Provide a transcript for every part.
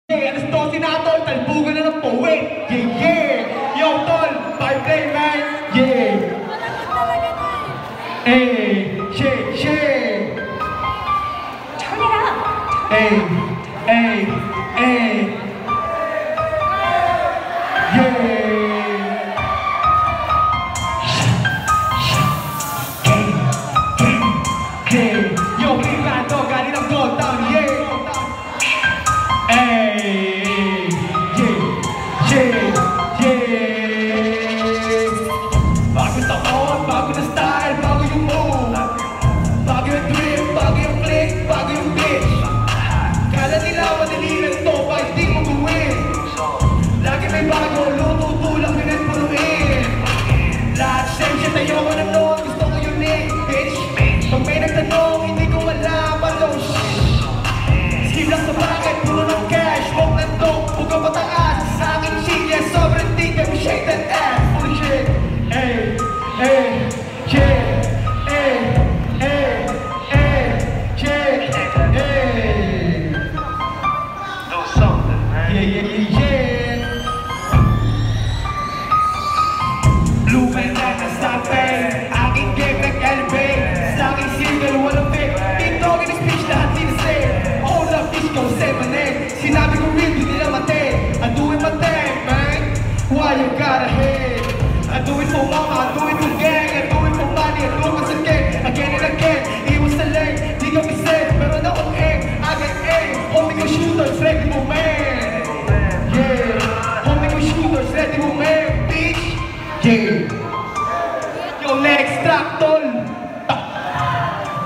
Yeah, alas 12 na tol, talbugan na ng pauwi. Yeah, yeah. Yo, tol, bye play, man. Yeah. Hey, shake, shake. Turn it up. Hey, hey, hey. Yeah. Hey, yo, big bad dog, I need a go down, yeah. Hey, yeah, yeah, yeah. Bago taon, bago na style, bago yung move. Bago yung drip, bago yung click, bago yung bitch. Kala nila madali lang to, ba hindi mo gawin. Lagi may bago, luto, tulak, pinagpuruin. Lahat same shit, ayoko na noon, gusto ko yung link, bitch. Pag may nagtanong, hindi ko alam, ano, shh. Skip lang sa bakit, puro ng cash, walk ng dope, buka pataas. Sa akin chile, sobrang tig, baby, shake that ass. Puro shit, hey, hey, shit, hey, hey, hey, shit, hey. Do something, man. Yeah, yeah, yeah, yeah. Blue man na nasapay, aking game nag-elevate. Sa aking single, walang fake. TikTok in speech, lahat sinasay. All of this go say my name. Sinabi ko real, di nila mate. I do it my thing, man. Why you gotta hate? I do it for mama, I do it for gang. I do it for money, I do it again and again. Iwas sa lane, di kami safe. Meron akong aim, I got aim. Homie ko shooters, ready mo man. Yeah, homie ko shooters, ready mo man, bitch. Yeah. Yo, next track, tol.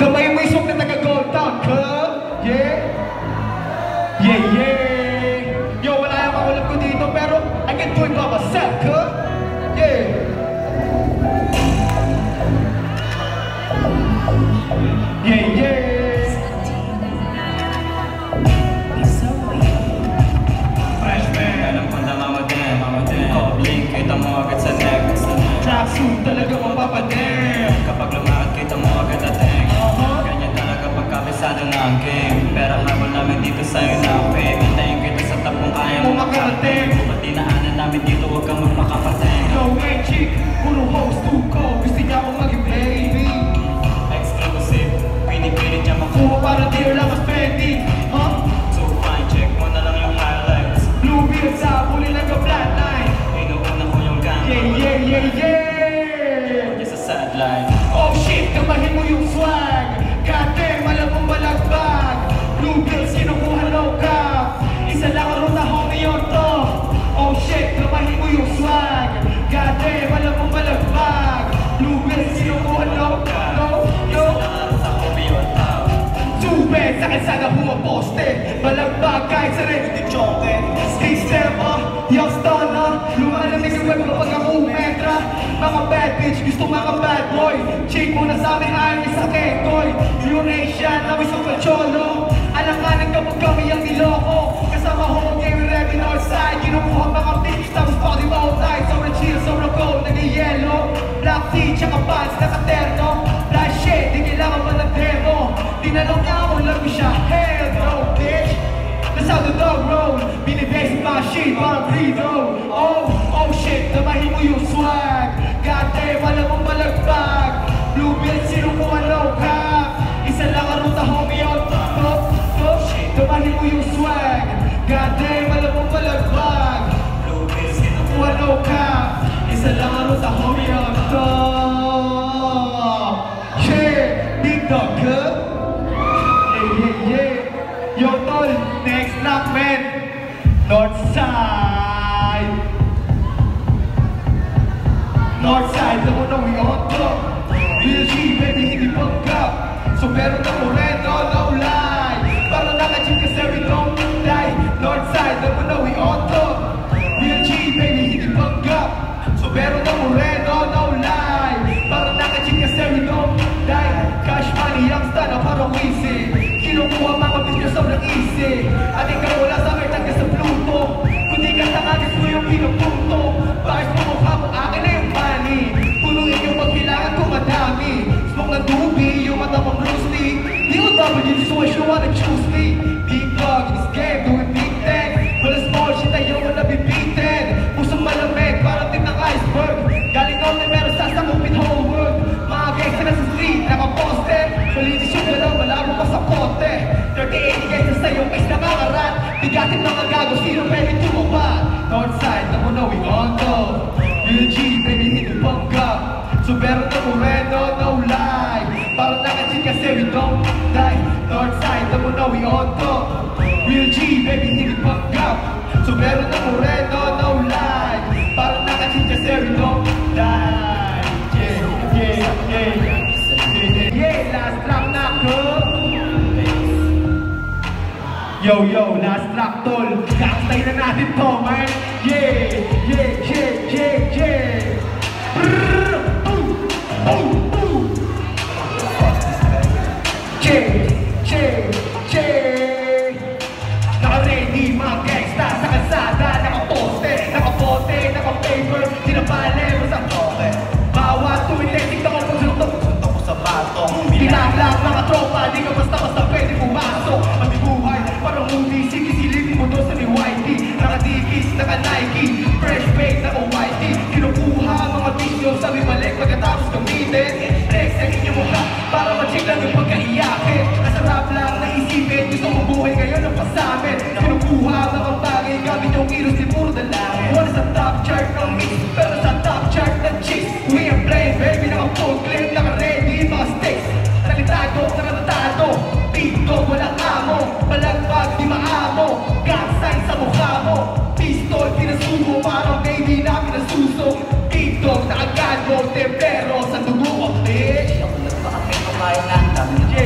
Damay mo isok na taga-Gold Town, cub. Yeah. Yeah, yeah. Yo, wala yung makulap ko dito, pero I can do it by myself, cub. Yeah. Yeah, yeah. Freshman, alam ko na mamatin Cobbling, kita mo agad sa neck tracksuit talaga mapapatin. Kapag lumakad, kita mo agad ating Ganyan talaga pagkabisado na ang game. Pero habol namin dito sa'yo na fake. Hintayin kita sa top kung kaya mo makarating. Ba't dinaanan namin dito, huwag kang magpakapating. No way, chick, puro host to go. Gusto niya akong maging baby. Exclusive, pinipilit niya makuha. Kuha para dear lang ang spending. Huh? So fine, check mo na lang yung highlights. Blue beard sa huli lang ang flatline. Inuuna ko yung gang. Yeah, yeah, yeah, yeah. Just a sideline. Oh shit, kamahin mo yung swag. Goddamn, alam mong malagbag. Blue bills, kinukuha low cap. Isa lang ang ruta, homie, on top. Oh shit, kamahin mo yung swag. Goddamn, alam mong malagbag. Blue bills, kinukuha low cap. No, Tubig, sa kalsada humaposte. Malagbag kahit sa rin, hindi choke. Stay step up, yung stunner. Lumalamig ang web kapag ako umetra. Mga bad bitch, gusto mga bad boy. Chick mo na sa amin, ayaw isa kekoy. Yung Asian, na isang kacholo. Alanganan kapag kami ang niloko. Kasama home game, ready northside. Kinukuha mga bitch, tapos body mo all night. Sobrang chill, sobrang cold, nag-yellow. Black tea, tsaka pants, nakaterno. Flash shit, di kailangan pa ng demo. Tinanong niya ako, love mo siya. Hell no, bitch. That's how the dog roll. Binibase mga shit, parang reload. Oh shit, namahin mo yung swag. Goddamn, alam mong malagbag. Blue bills, sinukuha low cap. Isa lang ang ruta, homie, on top. Oh shit, namahin mo yung swag. Goddamn, alam mong malagbag. Blue bills, sinukuha low cap. Isa lang ang ruta, homie, on top. Shit, big dog, huh? Yeah. Yo, tol, next knock, man. Northside. Northside, alam mo na we on top. Real G, baby, hindi pagkap. So meron ako red, no lie. Para nakachip kasi we don't die. Northside, alam mo na we on top. Real G, baby, hindi pagkap. So meron ako red, no lie. Bigatin mga gago, sino pwede tumawag? Northside, na mo na we on to Real G, baby, hindi panggap Subero na Moreno, no lie Parang nakachit kasi we don't die Northside, na mo na we on to Real G, baby, hindi panggap Subero na Moreno, no lie Parang nakachit kasi we don't die Yeah, last track na ko Yo, last track tol Kakastay na natin to, man Yeah Brrrr, Naka-ready mga gangsta sa kalsada Naka-poste, naka-bote, naka-paper Tinapale mo sa toke Bawat tuwing tignan ko pagsuntok Suntok ko sa batong Pinaglag mga tropa Di ka basta-basta pwede pumasok Pati buhay, parang movie Sige silipin mo doon sa ni Whitey Naka-Dickies, naka-Nike Fresh bake, naka-Whitey Kinukuha mga video sa balik Pagkatapos gamitin Flex sa inyong mukha Para ma-check lang yung pagkaiyakin Nasarap lang naisipin Gusto mo buhay ngayon ng pasamin Kinukuha mga bagay Gamit yung kilos di puro dalangin Wala sa top chart ng mix Pero sa top chart ng chicks We are playing baby Naka-full clip Naka-ready mga sticks Talitado, nakatatado TikTok, walang amo Balagbag, di maamo Gun sign sa mukha mo Pistol, pinasubo Parang baby na pinasuso TikTok, naka-gun mo Templero sa dugo ko, bitch Ako nagpakapit kumain lang dami na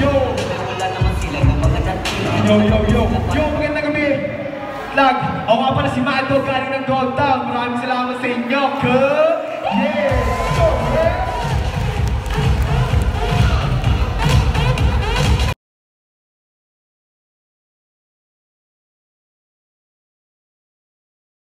Yo Pero wala naman sila ng mga dati Yo, magandang gabi Lag, ako nga pala si Mado Galing ng Gold Town Maraming salamat sa inyo, cuz